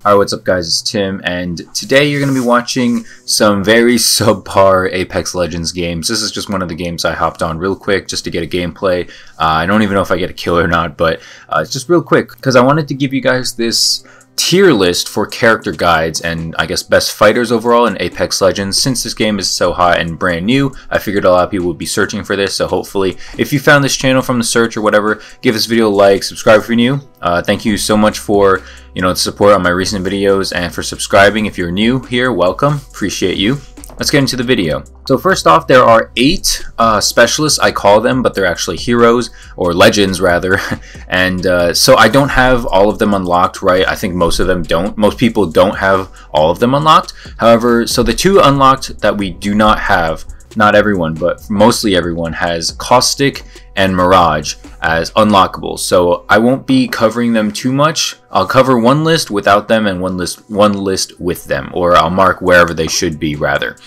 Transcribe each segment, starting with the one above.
Alright, what's up guys, it's Tim, and today you're going to be watching some very subpar Apex Legends games. This is just one of the games I hopped on real quick just to get a gameplay. I don't even know if I get a kill or not, but it's just real quick because I wanted to give you guys this tier list for character guides and I guess best fighters overall in Apex Legends. Since this game is so hot and brand new, I figured a lot of people would be searching for this, so hopefully if you found this channel from the search or whatever, give this video a like, subscribe if you're new. Thank you so much for the support on my recent videos and for subscribing. If you're new here, welcome, appreciate you. Let's get into the video. So first off, there are 8 specialists, I call them, but they're actually heroes, or legends rather. And so I don't have all of them unlocked, right? I think most of them don't. Most people don't have all of them unlocked. However, so the 2 unlocked that we do not have, not everyone, but mostly everyone, has Caustic and Mirage as unlockables. So I won't be covering them too much. I'll cover one list without them and one list with them, or I'll mark wherever they should be rather.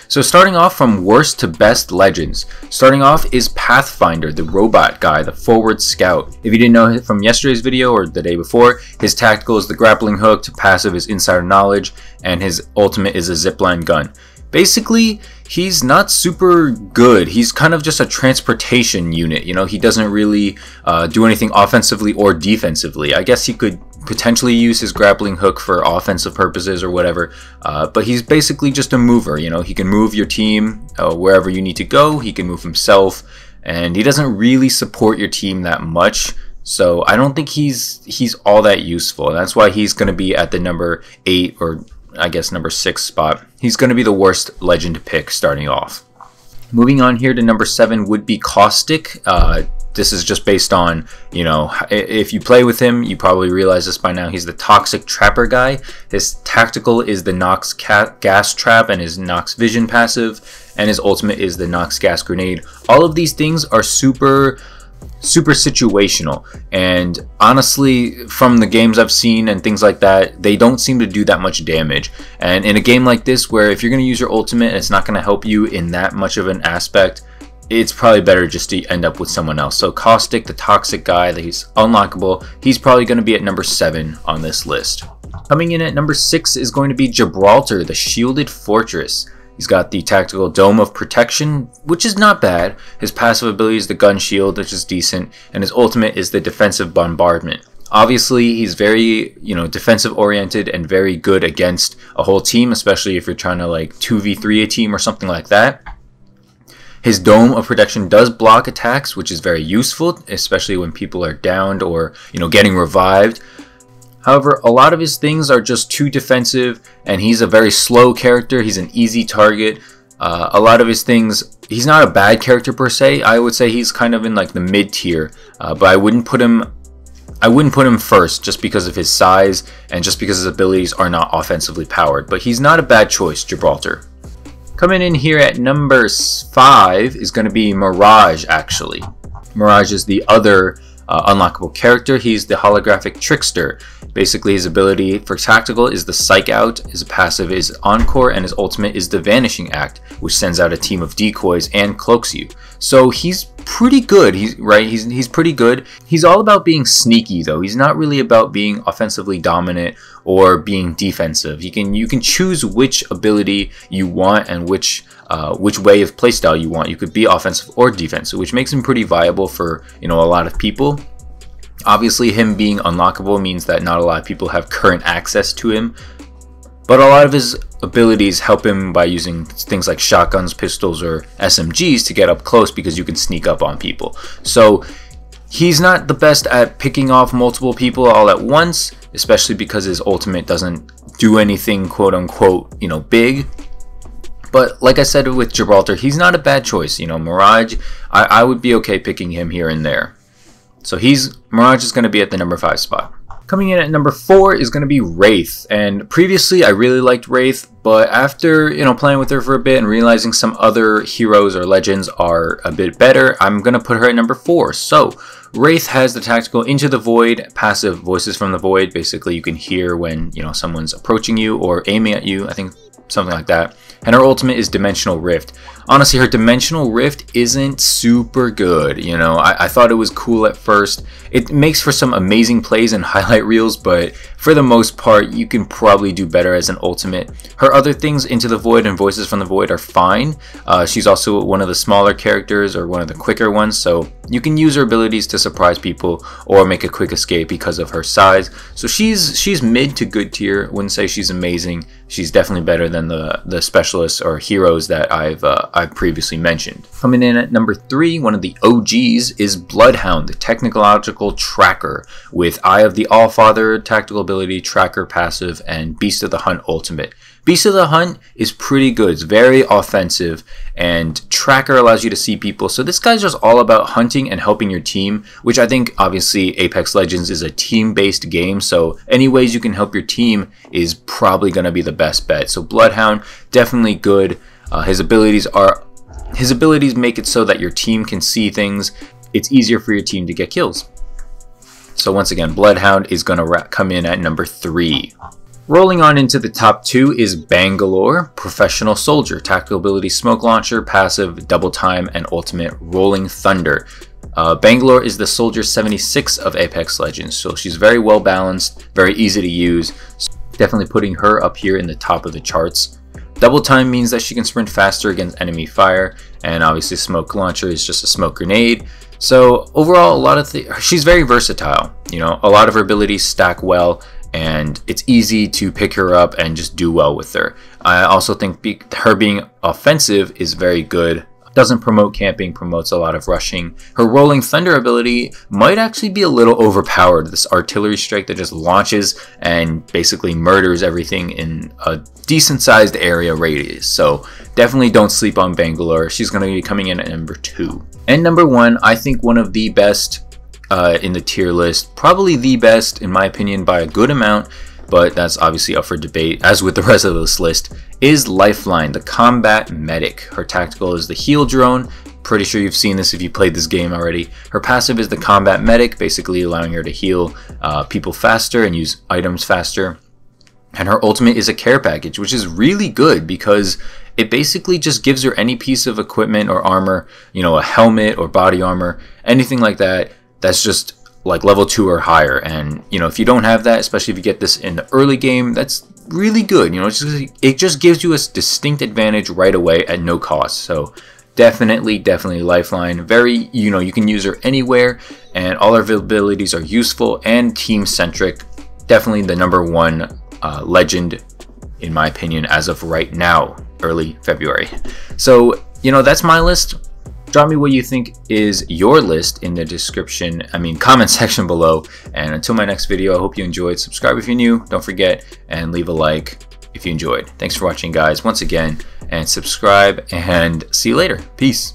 So starting off from worst to best legends, starting off is Pathfinder, the robot guy, the forward scout. If you didn't know from yesterday's video or the day before, his tactical is the grappling hook, to passive is insider knowledge, and his ultimate is a zipline gun. Basically, he's not super good. He's kind of just a transportation unit. He doesn't really do anything offensively or defensively. I guess he could potentially use his grappling hook for offensive purposes or whatever, but he's basically just a mover. He can move your team wherever you need to go. He can move himself, and he doesn't really support your team that much. So I don't think he's all that useful. And that's why he's going to be at the number 8 or I guess number 6 spot. He's going to be the worst legend to pick starting off. Moving on here to number 7 would be Caustic. This is just based on, if you play with him, you probably realize this by now. He's the toxic trapper guy. His tactical is the Nox gas trap and his Nox vision passive, and his ultimate is the Nox gas grenade. All of these things are super situational, and honestly from the games I've seen and things like that, they don't seem to do that much damage. And in a game like this, where if you're going to use your ultimate and it's not going to help you in that much of an aspect, it's probably better just to end up with someone else. So Caustic, the toxic guy, that he's unlockable, he's probably going to be at number 7 on this list. Coming in at number 6 is going to be Gibraltar, the shielded fortress. He's got the tactical Dome of Protection, which is not bad. His passive ability is the Gun Shield, which is decent, and his ultimate is the Defensive Bombardment. Obviously, he's very, defensive oriented and very good against a whole team, especially if you're trying to like 2v3 a team or something like that. His Dome of Protection does block attacks, which is very useful, especially when people are downed or, getting revived. However, a lot of his things are just too defensive, and he's a very slow character. He's an easy target. A lot of his things, he's not a bad character per se. I would say he's kind of in like the mid tier, but I wouldn't put him first just because of his size and just because his abilities are not offensively powered. But he's not a bad choice, Gibraltar. Coming in here at number 5 is going to be Mirage, actually. Mirage is the other unlockable character. He's the holographic trickster. Basically, his ability for tactical is the Psych Out, his passive is Encore, and his ultimate is the Vanishing Act, which sends out a team of decoys and cloaks you. So he's pretty good. He's pretty good. He's all about being sneaky though. He's not really about being offensively dominant or being defensive. You can choose which ability you want and which way of playstyle you want. You could be offensive or defensive, which makes him pretty viable for a lot of people. Obviously, him being unlockable means that not a lot of people have current access to him, but a lot of his abilities help him by using things like shotguns, pistols, or SMGs to get up close because you can sneak up on people. So he's not the best at picking off multiple people all at once, especially because his ultimate doesn't do anything quote unquote big. But like I said with Gibraltar, he's not a bad choice. Mirage, I would be okay picking him here and there. So Mirage is going to be at the number 5 spot. Coming in at number 4 is going to be Wraith. And previously I really liked Wraith, but after playing with her for a bit and realizing some other heroes or legends are a bit better, I'm going to put her at number 4. So Wraith has the tactical Into the Void, passive Voices from the Void. Basically you can hear when someone's approaching you or aiming at you, I think something like that. And her ultimate is Dimensional Rift. Honestly, her Dimensional Rift isn't super good, I thought it was cool at first. It makes for some amazing plays and highlight reels, but for the most part, you can probably do better as an ultimate. Her other things, Into the Void and Voices from the Void, are fine. She's also one of the smaller characters, or one of the quicker ones, so you can use her abilities to surprise people or make a quick escape because of her size. So she's mid to good tier. Wouldn't say she's amazing. She's definitely better than the specialists or heroes that I've previously mentioned. Coming in at number 3, one of the OGs is Bloodhound, the technological tracker, with Eye of the Allfather tactical ability, tracker passive, and Beast of the Hunt ultimate. Beast of the Hunt is pretty good. It's very offensive, and Tracker allows you to see people. So this guy's just all about hunting and helping your team, which I think obviously Apex Legends is a team-based game. So any ways you can help your team is probably going to be the best bet. So Bloodhound, definitely good. His abilities make it so that your team can see things. It's easier for your team to get kills. So once again, Bloodhound is going to come in at number 3. Rolling on into the top 2 is Bangalore, Professional Soldier, tactical ability, smoke launcher, passive, double time, and ultimate, Rolling Thunder. Bangalore is the Soldier 76 of Apex Legends, so she's very well balanced, very easy to use. So definitely putting her up here in the top of the charts. Double time means that she can sprint faster against enemy fire, and obviously smoke launcher is just a smoke grenade. So overall, she's very versatile. You know, a lot of her abilities stack well, and it's easy to pick her up and just do well with her. I also think her being offensive is very good. Doesn't promote camping, promotes a lot of rushing. Her Rolling Thunder ability might actually be a little overpowered. This artillery strike that just launches and basically murders everything in a decent sized area radius. So definitely don't sleep on Bangalore. She's going to be coming in at number 2. And number 1, I think one of the best in the tier list, probably the best in my opinion by a good amount, but that's obviously up for debate, as with the rest of this list, is Lifeline, the combat medic. Her tactical is the heal drone. Pretty sure you've seen this if you played this game already. Her passive is the combat medic, basically allowing her to heal people faster and use items faster. And her ultimate is a care package, which is really good because it basically just gives her any piece of equipment or armor, you know, a helmet or body armor, anything like that. That's just like level 2 or higher, and you know, if you don't have that, especially if you get this in the early game, that's really good. You know, it just gives you a distinct advantage right away at no cost. So definitely Lifeline. Very, you know, you can use her anywhere, and all her abilities are useful and team centric. Definitely the number 1 legend in my opinion as of right now, early February. So you know, that's my list. Drop me what you think is your list in the comment section below. And until my next video, I hope you enjoyed. Subscribe if you're new, don't forget, and leave a like if you enjoyed. Thanks for watching, guys, once again, and subscribe, and see you later. Peace.